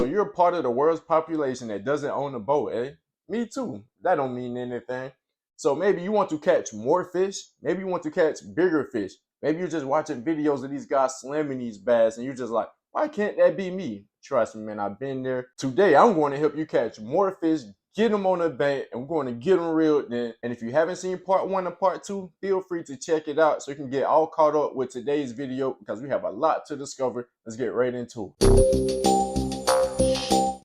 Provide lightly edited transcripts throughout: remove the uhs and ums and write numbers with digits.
you're part of the world's population that doesn't own a boat, eh? Me too. That don't mean anything. So maybe you want to catch more fish. Maybe you want to catch bigger fish. Maybe you're just watching videos of these guys slamming these bass and you're just like, why can't that be me? Trust me, man, I've been there. Today, I'm going to help you catch more fish, get them on the bank, and we're going to get them reeled in. And if you haven't seen part 1 and part 2, feel free to check it out so you can get all caught up with today's video because we have a lot to discover. Let's get right into it.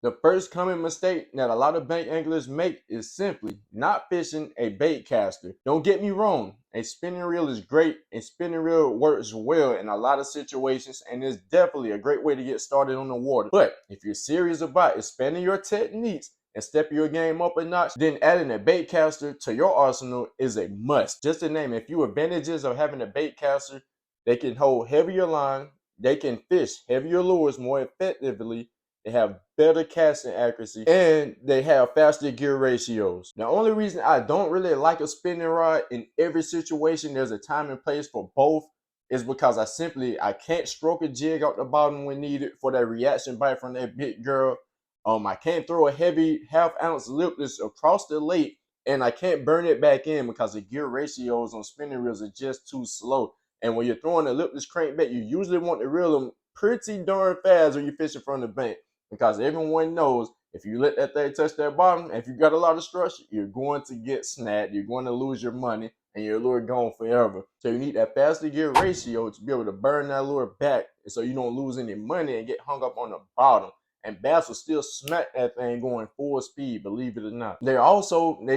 The first common mistake that a lot of bank anglers make is simply not fishing a bait caster. Don't get me wrong, a spinning reel is great and spinning reel works well in a lot of situations and is definitely a great way to get started on the water. But if you're serious about expanding your techniques and stepping your game up a notch, then adding a bait caster to your arsenal is a must. Just to name a few advantages of having a bait caster: they can hold heavier line, they can fish heavier lures more effectively, they have better casting accuracy, and they have faster gear ratios. The only reason I don't really like a spinning rod, in every situation there's a time and place for both, is because I can't stroke a jig out the bottom when needed for that reaction bite from that big girl. I can't throw a heavy half-ounce lipless across the lake, and I can't burn it back in because the gear ratios on spinning reels are just too slow. And when you're throwing a lipless crankbait, you usually want to reel them pretty darn fast when you're fishing from the bank, because everyone knows if you let that thing touch that bottom, if you got a lot of structure, you're going to get snagged, you're going to lose your money, and your lure gone forever. So you need that faster gear ratio to be able to burn that lure back, and so you don't lose any money and get hung up on the bottom. And bass will still smack that thing going full speed, believe it or not. They're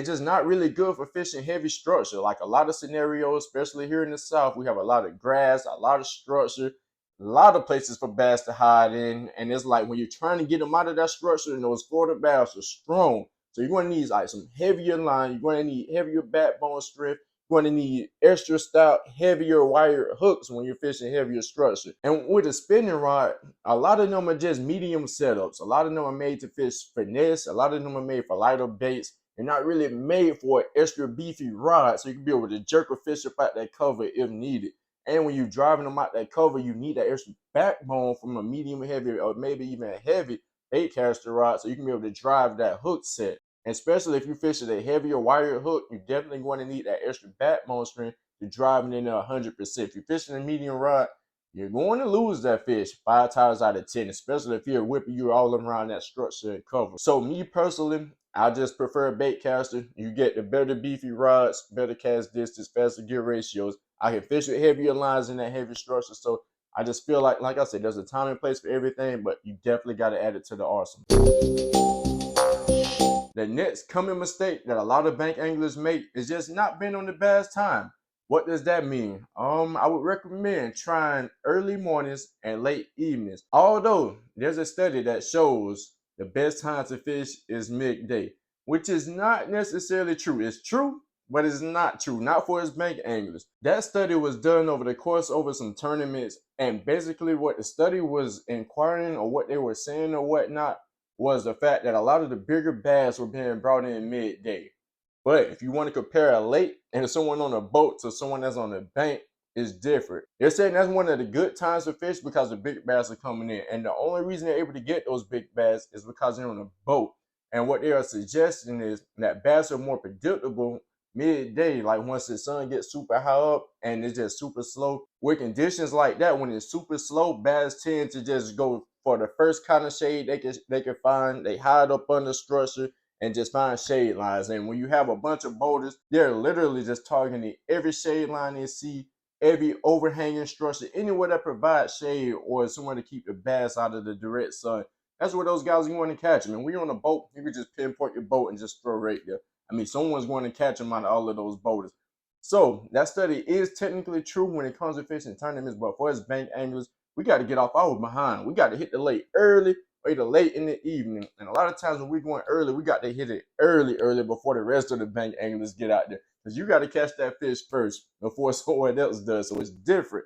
just not really good for fishing heavy structure. Like a lot of scenarios, especially here in the South, we have a lot of grass, a lot of structure, a lot of places for bass to hide in. And it's like when you're trying to get them out of that structure, and those Florida bass are strong. So you're going to need like some heavier line. You're going to need heavier backbone strength. You're going to need extra stout, heavier wire hooks when you're fishing heavier structure. And with a spinning rod, a lot of them are just medium setups. A lot of them are made to fish finesse. A lot of them are made for lighter baits. They're not really made for an extra beefy rod, so you can be able to jerk a fish up out that cover if needed. And when you're driving them out that cover, you need that extra backbone from a medium heavy or maybe even a heavy bait caster rod so you can be able to drive that hook set. And especially if you're fishing a heavier wire hook, you're definitely going to need that extra backbone strength to drive it in there 100%. If you're fishing a medium rod, you're going to lose that fish 5 times out of 10, especially if you're whipping you all around that structure and cover. So me personally, I just prefer a bait caster. You get the better beefy rods, better cast distance, faster gear ratios. I can fish with heavier lines in that heavy structure. So I just feel like I said, there's a time and place for everything, but you definitely got to add it to the arsenal. The next common mistake that a lot of bank anglers make is just not being on the bass time. What does that mean? I would recommend trying early mornings and late evenings. Although there's a study that shows the best time to fish is midday, which is not necessarily true. It's true, but it's not true. Not for us bank anglers. That study was done over the course over some tournaments, and basically what the study was inquiring or what they were saying or whatnot was the fact that a lot of the bigger bass were being brought in midday. But if you want to compare a lake and someone on a boat to someone that's on the bank, it's different. They're saying that's one of the good times to fish because the big bass are coming in. And the only reason they're able to get those big bass is because they're on a boat. And what they are suggesting is that bass are more predictable midday, like once the sun gets super high up and it's just super slow. With conditions like that, when it's super slow, bass tend to just go for the first kind of shade they can find. They hide up under structure and just find shade lines. And when you have a bunch of boulders, they're literally just targeting every shade line they see, every overhanging structure, anywhere that provides shade or somewhere to keep the bass out of the direct sun. That's where those guys are going to catch them. And when you're on a boat, you can just pinpoint your boat and just throw right there. I mean, someone's going to catch them out of all of those boulders. So that study is technically true when it comes to fishing tournaments, but for us bank anglers, we got to get off our behind. We got to hit the lake early or either late in the evening. And a lot of times when we're going early, we got to hit it early before the rest of the bank anglers get out there. Because you got to catch that fish first before someone else does. So it's different.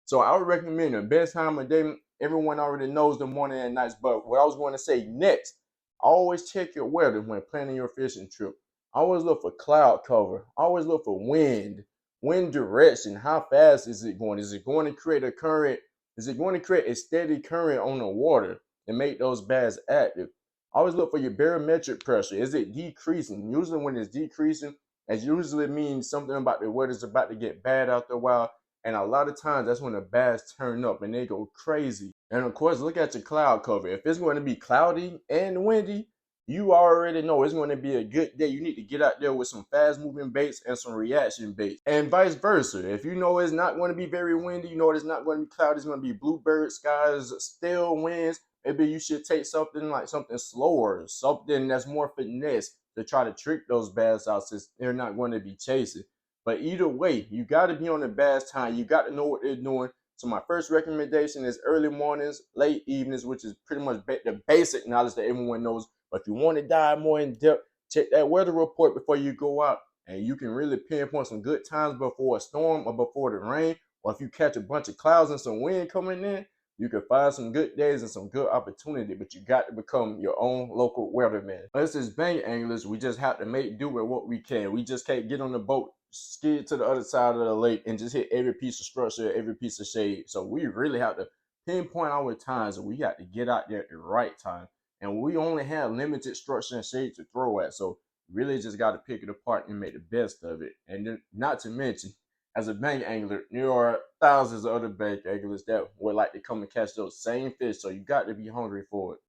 So I would recommend the best time of day. Everyone already knows the morning and nights. But what I was going to say next, always check your weather when planning your fishing trip. Always look for cloud cover. Always look for wind direction. How fast is it going? Is it going to create a current? Is it going to create a steady current on the water? to make those bass active. Always look for your barometric pressure. Is it decreasing? Usually when it's decreasing, it usually means something about the weather's about to get bad after a while. And a lot of times that's when the bass turn up and they go crazy. And of course, look at your cloud cover. If it's going to be cloudy and windy, you already know it's going to be a good day. You need to get out there with some fast moving baits and some reaction baits, and vice versa. If you know it's not going to be very windy, you know it's not going to be cloudy, it's going to be bluebird skies, still winds, maybe you should take something like something slower, something that's more finesse to try to trick those bass out since they're not going to be chasing. But either way, you got to be on the bass time. You got to know what they're doing. So my first recommendation is early mornings, late evenings, which is pretty much the basic knowledge that everyone knows. But if you want to dive more in depth, check that weather report before you go out. And you can really pinpoint some good times before a storm or before the rain. Or if you catch a bunch of clouds and some wind coming in, you can find some good days and some good opportunity. But you got to become your own local weatherman. Us as bank anglers, we just have to make do with what we can. We just can't get on the boat, skid to the other side of the lake, and just hit every piece of structure, every piece of shade. So we really have to pinpoint our times, and we got to get out there at the right time. And we only have limited structure and shade to throw at. So really just got to pick it apart and make the best of it. And then, not to mention, as a bank angler, there are thousands of other bank anglers that would like to come and catch those same fish. So you got to be hungry for it.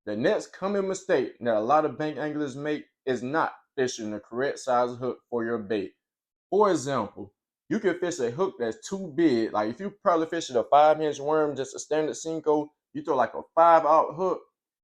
The next common mistake that a lot of bank anglers make is not fishing the correct size hook for your bait. For example, you can fish a hook that's too big. Like if you probably fishing a 5-inch worm, just a standard Cinco, you throw like a 5-out hook.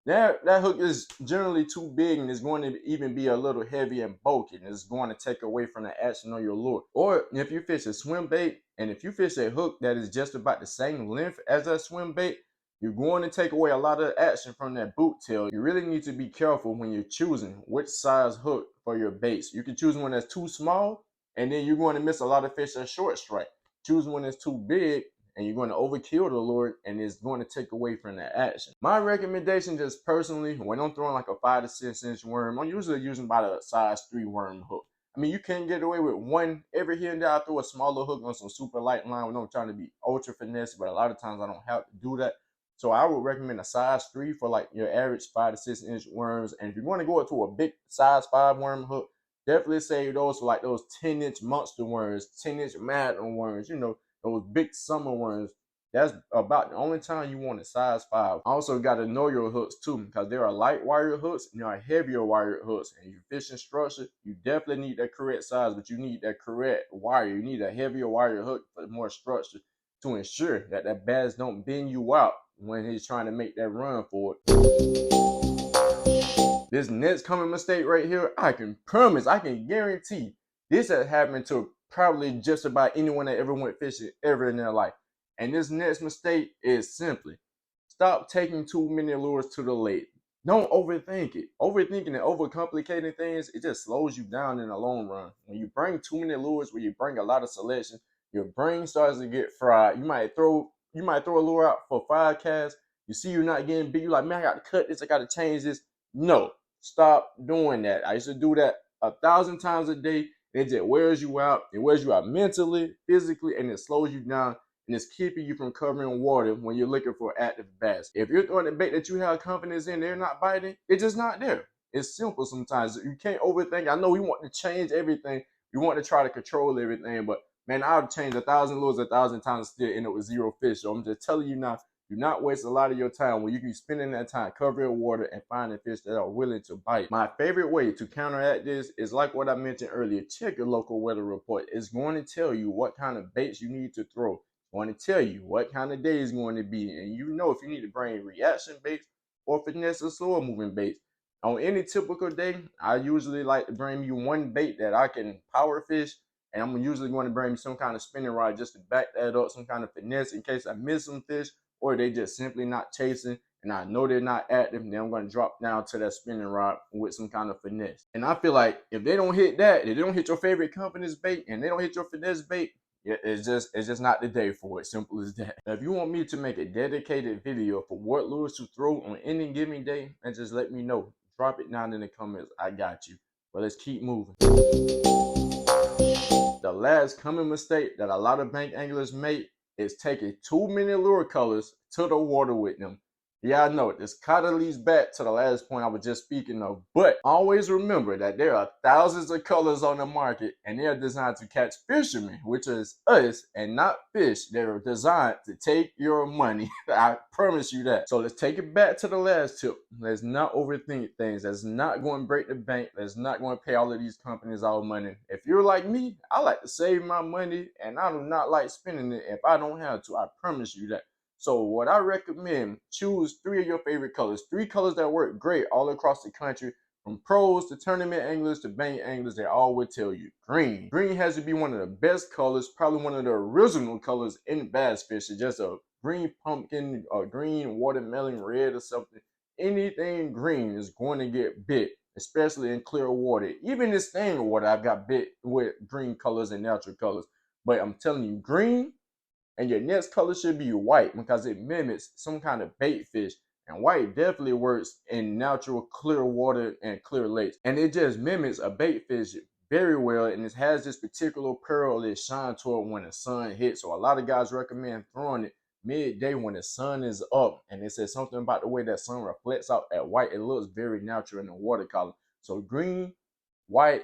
That hook is generally too big and it's going to even be a little heavy and bulky, and it's going to take away from the action on your lure. Or if you fish a swim bait, and if you fish a hook that is just about the same length as a swim bait, you're going to take away a lot of action from that boot tail. You really need to be careful when you're choosing which size hook for your baits. You can choose one that's too small, and then you're going to miss a lot of fish at short strike. Choose one that's too big, and you're going to overkill the lure, and it's going to take away from that action. My recommendation, just personally, when I'm throwing like a 5 to 6 inch worm, I'm usually using about a size 3 worm hook. I mean, you can get away with one every here and there. I throw a smaller hook on some super light line when I'm trying to be ultra finesse, but a lot of times I don't have to do that. So I would recommend a size 3 for like your average 5 to 6 inch worms. And if you're going to go up to a big size 5 worm hook, definitely save those for like those 10-inch monster worms, 10-inch madden worms, you know, those big summer worms. That's about the only time you want a size 5. Also got to know your hooks too, because there are light wire hooks and there are heavier wire hooks. And you fishing structure, you definitely need that correct size, but you need that correct wire. You need a heavier wire hook for more structure to ensure that that bass don't bend you out when he's trying to make that run for it. This next common mistake right here, I can promise, I can guarantee this has happened to probably just about anyone that ever went fishing ever in their life. And this next mistake is simply stop taking too many lures to the lake. Don't overthink it. Overthinking and overcomplicating things, it just slows you down in the long run. When you bring too many lures, when you bring a lot of selection, your brain starts to get fried. You might throw a lure out for 5 casts. You see you're not getting big. You're like, man, I got to cut this. I got to change this. No, stop doing that. I used to do that 1,000 times a day. It just wears you out. It wears you out mentally, physically, and it slows you down. And it's keeping you from covering water when you're looking for active bass. If you're throwing a bait that you have confidence in, they're not biting, it's just not there. It's simple sometimes. You can't overthink. I know we want to change everything. We want to try to control everything, but man, I've changed 1,000 lures 1,000 times, still end up with 0 fish. So I'm just telling you now, do not waste a lot of your time when you can be spending that time covering water and finding fish that are willing to bite. My favorite way to counteract this is like what I mentioned earlier. Check your local weather report. It's going to tell you what kind of baits you need to throw. It's going to tell you what kind of day is going to be. And you know if you need to bring reaction baits or finesse or slower moving baits. On any typical day, I usually like to bring you one bait that I can power fish. And I'm usually going to bring me some kind of spinning rod just to back that up, some kind of finesse in case I miss some fish or they just simply not chasing and I know they're not active. Then I'm going to drop down to that spinning rod with some kind of finesse. And I feel like if they don't hit that, if they don't hit your favorite company's bait and they don't hit your finesse bait, it's just not the day for it. Simple as that. Now, if you want me to make a dedicated video for what lures to throw on any given day, and just let me know. Drop it down in the comments. I got you. But let's keep moving. The last common mistake that a lot of bank anglers make is taking too many lure colors to the water with them. Yeah, I know this kind of leads back to the last point I was just speaking of, but always remember that there are thousands of colors on the market and they are designed to catch fishermen, which is us, and not fish. They're designed to take your money. I promise you that. So let's take it back to the last tip. Let's not overthink things. That's not going to break the bank. That's not going to pay all of these companies all money. If you're like me, I like to save my money and I do not like spending it if I don't have to. I promise you that. So what I recommend, choose 3 of your favorite colors. 3 colors that work great all across the country. From pros to tournament anglers to bank anglers, they all would tell you green. Green has to be one of the best colors, probably one of the original colors in bass fishing. Just a green pumpkin or green watermelon red or something. Anything green is going to get bit, especially in clear water. Even in stained water, I've got bit with green colors and natural colors. But I'm telling you, green, and your next color should be white because it mimics some kind of bait fish. And white definitely works in natural clear water and clear lakes. And it just mimics a bait fish very well. And it has this particular pearl that shine toward when the sun hits. So a lot of guys recommend throwing it midday when the sun is up. And it says something about the way that sun reflects out at white. It looks very natural in the watercolor. So green, white,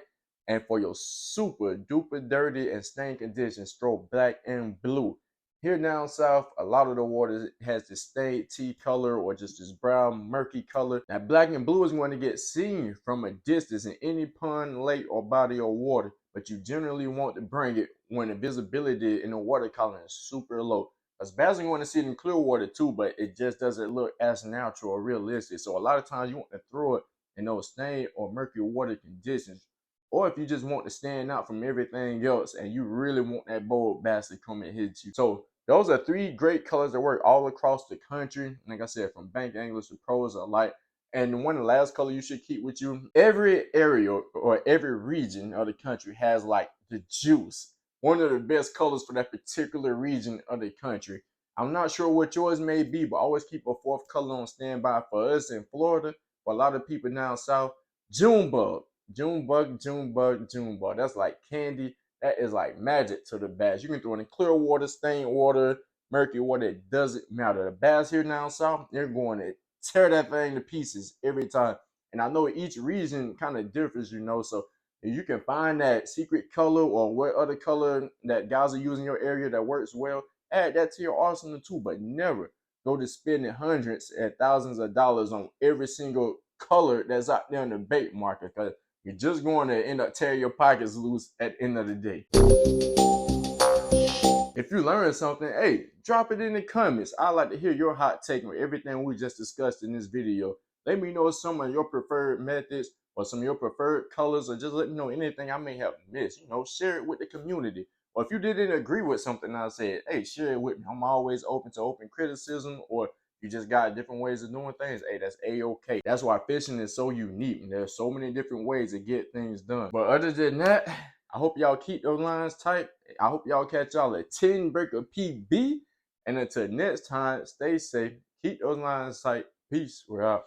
and for your super duper dirty and stained conditions, throw black and blue. Here down south, a lot of the water has this stained tea color or just this brown murky color. Now black and blue is going to get seen from a distance in any pond, lake, or body of water, but you generally want to bring it when the visibility in the water color is super low. Because bass are going to see it in clear water too, but it just doesn't look as natural or realistic. So a lot of times you want to throw it in those stained or murky water conditions. Or if you just want to stand out from everything else and you really want that bold bass to come and hit you. So those are 3 great colors that work all across the country. Like I said, from bank anglers to pros alike. And one last color you should keep with you. Every area or every region of the country has like the juice. One of the best colors for that particular region of the country. I'm not sure what yours may be, but always keep a 4th color on standby. For us in Florida, for a lot of people down south, Junebug. Junebug, Junebug, Junebug. That's like candy. That is like magic to the bass. You can throw it in clear water, stained water, murky water. It doesn't matter. The bass here down south, they're going to tear that thing to pieces every time. And I know each region kind of differs, you know. So if you can find that secret color or what other color that guys are using in your area that works well, add that to your arsenal too. But never go to spending hundreds and thousands of dollars on every single color that's out there in the bait market, because you're just going to end up tearing your pockets loose at the end of the day. If you learned something, hey, drop it in the comments. I'd like to hear your hot take on everything we just discussed in this video. Let me know some of your preferred methods or some of your preferred colors, or just let me know anything I may have missed. You know, share it with the community. Or if you didn't agree with something I said, hey, share it with me. I'm always open to open criticism, or you just got different ways of doing things. Hey, that's A-okay. That's why fishing is so unique. There's so many different ways to get things done. But other than that, I hope y'all keep those lines tight. I hope y'all catch y'all at 10 breaker PB. And until next time, stay safe. Keep those lines tight. Peace. We're out.